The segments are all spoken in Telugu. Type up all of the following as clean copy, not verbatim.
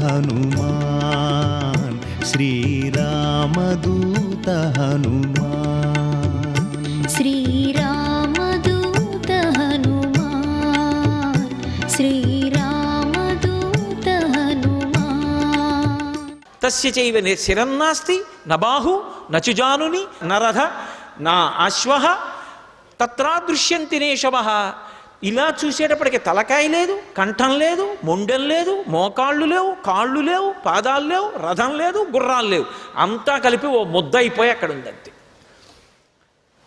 హనుమాన్ శ్రీరామదూత హనుమాన్ శ్రీరామదూత హనుమాన్ శ్రీరామదూత హనుమాన్ తస్య చైవ శిరన్నాస్తి నబాహు నచుజానుని నరథ నా అశ్వః తత్రాదృశ్యంతి నేషవః. ఇలా చూసేటప్పటికి తలకాయ లేదు, కంఠం లేదు, మొండెం లేదు, మోకాళ్ళు లేవు, కాళ్ళు లేవు, పాదాలు లేవు, రథం లేదు, గుర్రాలు లేవు, అంతా కలిపి ఓ ముద్ద అయిపోయి అక్కడ ఉందంతే.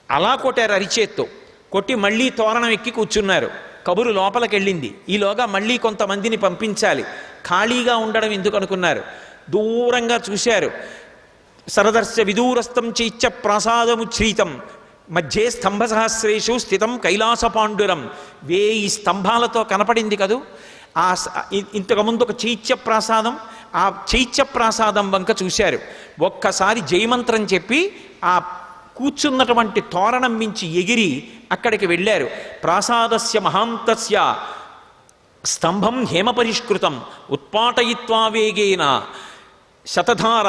అలా కొట్టారు అరిచేత్తో. కొట్టి మళ్ళీ తోరణం ఎక్కి కూర్చున్నారు. కబురు లోపలికి వెళ్ళింది. ఈలోగా మళ్ళీ కొంతమందిని పంపించాలి. ఖాళీగా ఉండడం ఎందుకు అనుకున్నారు. దూరంగా చూశారు. సరదర్శ విదూరస్థం చైత్య ప్రాసాదముచ్ఛ్రీతం మధ్యే స్తంభసహస్రేషు స్థితం కైలాసపాండురం. 1000 స్తంభాలతో కనపడింది కదూ. ఇంతకుముందు ఒక చైత్య ప్రాసాదం, ఆ చైత్య ప్రాసాదం వంక చూశారు. ఒక్కసారి జయమంత్రం చెప్పి ఆ కూర్చున్నటువంటి తోరణం మించి ఎగిరి అక్కడికి వెళ్ళారు. ప్రాసాదస్య మహాంతస్య స్తంభం హేమపరిష్కృతం ఉత్పాటయిత్వా వేగేన శతధార.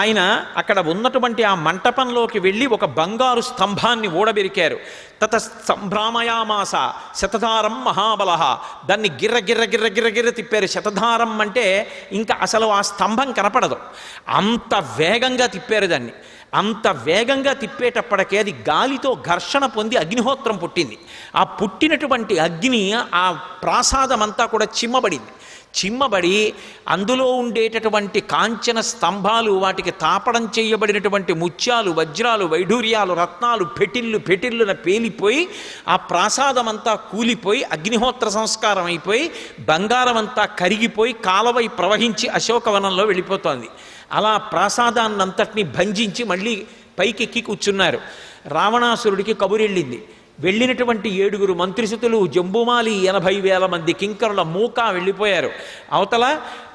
ఆయన అక్కడ ఉన్నటువంటి ఆ మంటపంలోకి వెళ్ళి ఒక బంగారు స్తంభాన్ని ఊడబెరికారు. తత సంభ్రామయామాస శతధారం మహాబల. దాన్ని గిర్ర గిర్ర గిర్ర గిర్ర గిర్ర తిప్పారు. శతధారం అంటే ఇంకా అసలు ఆ స్తంభం కనపడదు, అంత వేగంగా తిప్పారు దాన్ని. అంత వేగంగా తిప్పేటప్పటికే అది గాలితో ఘర్షణ పొంది అగ్నిహోత్రం పుట్టింది. ఆ పుట్టినటువంటి అగ్ని ఆ ప్రాసాదం అంతా కూడా చిమ్మబడింది. చిమ్మబడి అందులో ఉండేటటువంటి కాంచన స్తంభాలు, వాటికి తాపడం చేయబడినటువంటి ముత్యాలు, వజ్రాలు, వైఢూర్యాలు, రత్నాలు పెటిల్లున పేలిపోయి ఆ ప్రాసాదం అంతా కూలిపోయి అగ్నిహోత్ర సంస్కారం అయిపోయి బంగారం అంతా కరిగిపోయి కాలవై ప్రవహించి అశోకవనంలో వెళ్ళిపోతోంది. అలా ప్రాసాదాన్నంతటినీ భంజించి మళ్ళీ పైకెక్కి కూర్చున్నారు. రావణాసురుడికి కబురెళ్ళింది. వెళ్ళినటువంటి 7 మంత్రిసుతులు, జంబుమాలి, 80,000 మంది కింకరుల మూక వెళ్ళిపోయారు. అవతల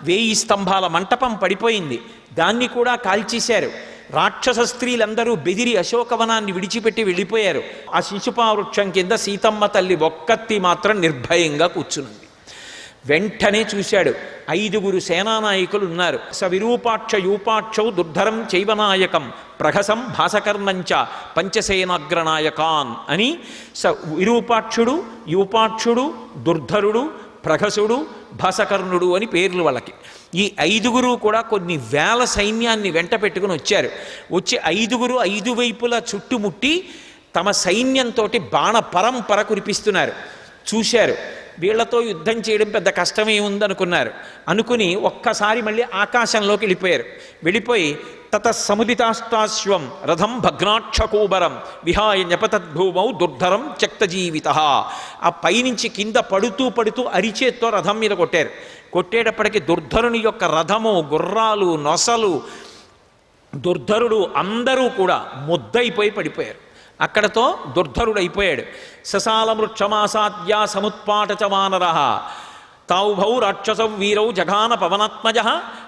1000 స్తంభాల మంటపం పడిపోయింది, దాన్ని కూడా కాల్చేశారు. రాక్షస స్త్రీలందరూ బెదిరి అశోకవనాన్ని విడిచిపెట్టి వెళ్ళిపోయారు. ఆ శిశుపా వృక్షం కింద సీతమ్మ తల్లి ఒక్కత్తి మాత్రం నిర్భయంగా కూర్చునుంది. వెంటనే చూశాడు. 5 సేనానాయకులు ఉన్నారు. స విరూపాక్ష యూపాక్షౌ దుర్ధరం చైవనాయకం ప్రహసం భాసకర్ణంచ పంచసేనాగ్రనాయకాన్ అని. స విరూపాక్షుడు, యూపాక్షుడు, దుర్ధరుడు, ప్రహసుడు, భాసకర్ణుడు అని పేర్లు వాళ్ళకి. ఈ 5 కూడా కొన్ని వేల సైన్యాన్ని వెంట పెట్టుకుని వచ్చారు. వచ్చి 5 5 వైపులా చుట్టుముట్టి తమ సైన్యంతో బాణ పరంపర కురిపిస్తున్నారు. చూశారు. వీళ్లతో యుద్ధం చేయడం పెద్ద కష్టమే ఉందనుకున్నారు. అనుకుని ఒక్కసారి మళ్ళీ ఆకాశంలోకి వెళ్ళిపోయారు. వెళ్ళిపోయి తత సముదితాష్టాశ్వం రథం భగ్నాక్షకూబరం విహాయ న్యపతద్భూమౌ దుర్ధరం త్యక్తజీవిత. ఆ పైనుంచి కింద పడుతూ అరిచేత్తో రథం మీద కొట్టారు. కొట్టేటప్పటికి దుర్ధరుని యొక్క రథము, గుర్రాలు, నొసలు, దుర్ధరుడు అందరూ కూడా ముద్దయిపోయి పడిపోయారు. అక్కడతో దుర్ధరుడైపోయాడు. ససాలమృక్షమాసాద్య సముత్పాటచ వానర తావుభౌ రాక్షసౌ వీరౌ జఘాన పవనాత్మజ.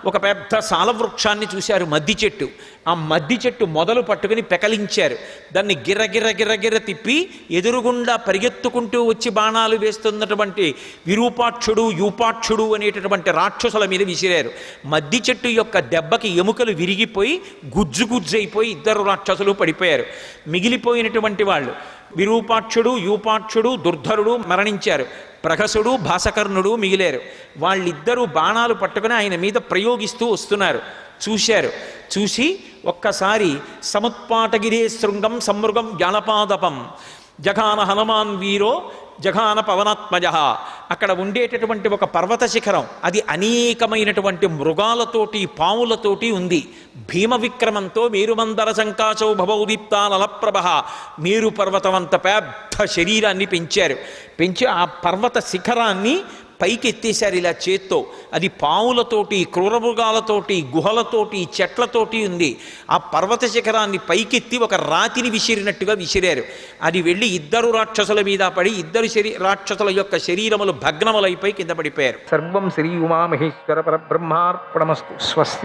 ఒక పెద్ద సాలవృక్షాన్ని చూశారు, మద్ది చెట్టు. ఆ మద్ది చెట్టు మొదలు పట్టుకుని పెకలించారు. దాన్ని గిర్ర గిర్ర గిర్ర గిర్ర తిప్పి ఎదురుగుండా పరిగెత్తుకుంటూ వచ్చి బాణాలు వేస్తున్నటువంటి విరూపాక్షుడు, యూపాక్షుడు అనేటటువంటి రాక్షసుల మీద విసిరారు. మద్ది చెట్టు యొక్క దెబ్బకి ఎముకలు విరిగిపోయి గుజ్జుయిపోయి 2 రాక్షసులు పడిపోయారు. మిగిలిపోయినటువంటి వాళ్ళు విరూపాక్షుడు, యూపాక్షుడు, దుర్ధరుడు మరణించారు. ప్రహసుడు, భాసకర్ణుడు మిగిలారు. వాళ్ళిద్దరూ బాణాలు పట్టుకుని ఆయన మీద ప్రయోగిస్తూ వస్తున్నారు. చూశారు. చూసి ఒక్కసారి సముత్పాటగిరే శృంగం సమ్మృగం జ్ఞానపాదపం జఘాన హనుమాన్ వీరో జఘాన పవనాత్మజ. అక్కడ ఉండేటటువంటి ఒక పర్వత శిఖరం, అది అనేకమైనటువంటి మృగాలతోటి, పాములతోటి ఉంది. భీమ విక్రమంతో మేరుమందర సంకాశౌ భవౌ దీప్తా నలప్రభ. మేరు పర్వతం అంత పెద్ద శరీరాన్ని పెంచారు. పెంచి ఆ పర్వత శిఖరాన్ని పైకి ఎత్తేశారు ఇలా చేత్తో. అది పావులతోటి, క్రూరమృగాలతోటి, గుహలతోటి, చెట్లతోటి ఉంది. ఆ పర్వత శిఖరాన్ని పైకెత్తి ఒక రాతిని విసిరినట్టుగా విసిరారు. అది వెళ్ళి 2 రాక్షసుల మీద పడి 2 రాక్షసుల యొక్క శరీరములు భగ్నములైపోయి కింద పడిపోయారు. సర్వం శ్రీ ఉమామహేశ్వర పరబ్రహ్మార్పణమస్తు. స్వస్తి.